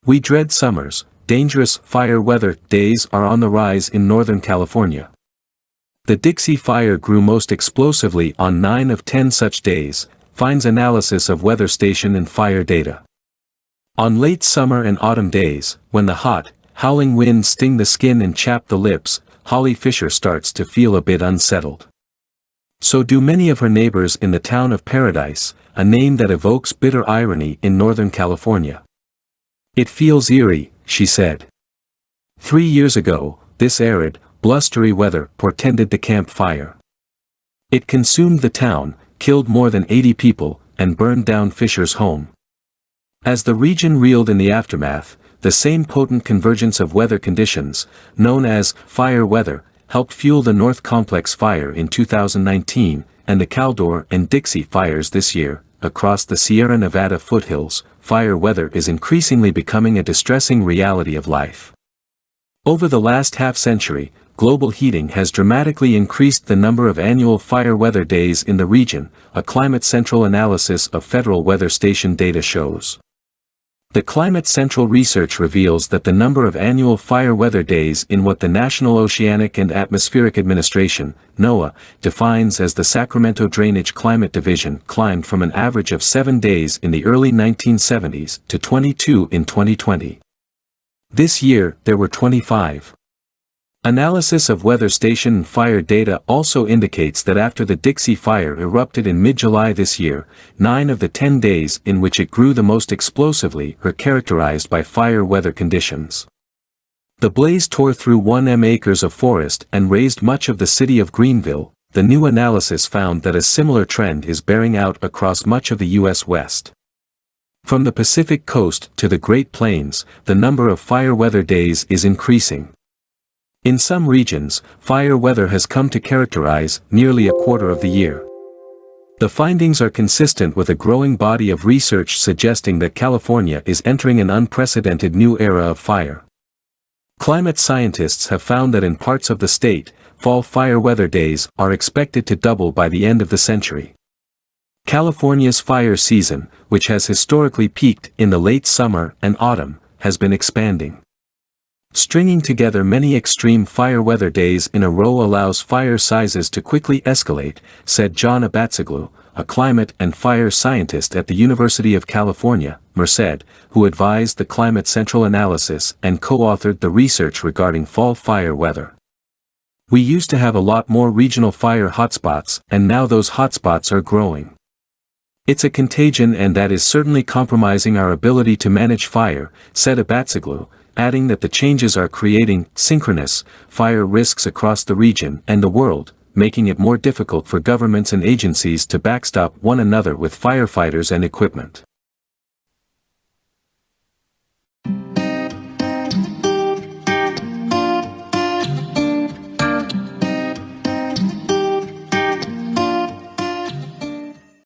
We dread summers. Dangerous fire weather days are on the rise in Northern California. The Dixie Fire grew most explosively on 9 of 10 such days, finds analysis of weather station and fire data. On late summer and autumn days, when the hot, howling winds sting the skin and chap the lips, Holly Fisher starts to feel a bit unsettled. So do many of her neighbors in the town of Paradise, a name that evokes bitter irony in Northern California. It feels eerie, she said. 3 years ago, this arid, blustery weather portended the Camp Fire. It consumed the town, killed more than 80 people, and burned down Fisher's home. As the region reeled in the aftermath, the same potent convergence of weather conditions, known as fire weather, helped fuel the North Complex fire in 2019, and the Caldor and Dixie fires this year. Across the Sierra Nevada foothills, fire weather is increasingly becoming a distressing reality of life. Over the last half-century, global heating has dramatically increased the number of annual fire weather days in the region, a Climate Central analysis of Federal Weather Station data shows. The Climate Central research reveals that the number of annual fire weather days in what the National Oceanic and Atmospheric Administration, NOAA, defines as the Sacramento Drainage Climate Division climbed from an average of 7 days in the early 1970s to 22 in 2020. This year, there were 25. Analysis of weather station and fire data also indicates that after the Dixie Fire erupted in mid-July this year, 9 of the 10 days in which it grew the most explosively were characterized by fire weather conditions. The blaze tore through 1 acres of forest and razed much of the city of Greenville. The new analysis found that a similar trend is bearing out across much of the U.S. West. From the Pacific Coast to the Great Plains, the number of fire weather days is increasing. In some regions, fire weather has come to characterize nearly a quarter of the year. The findings are consistent with a growing body of research suggesting that California is entering an unprecedented new era of fire. Climate scientists have found that in parts of the state, fall fire weather days are expected to double by the end of the century. California's fire season, which has historically peaked in the late summer and autumn, has been expanding. Stringing together many extreme fire weather days in a row allows fire sizes to quickly escalate, said John Abatzoglu, a climate and fire scientist at the University of California, Merced, who advised the Climate Central analysis and co-authored the research regarding fall fire weather. We used to have a lot more regional fire hotspots, and now those hotspots are growing. It's a contagion, and that is certainly compromising our ability to manage fire, said Abatzoglu, adding that the changes are creating synchronous fire risks across the region and the world, making it more difficult for governments and agencies to backstop one another with firefighters and equipment.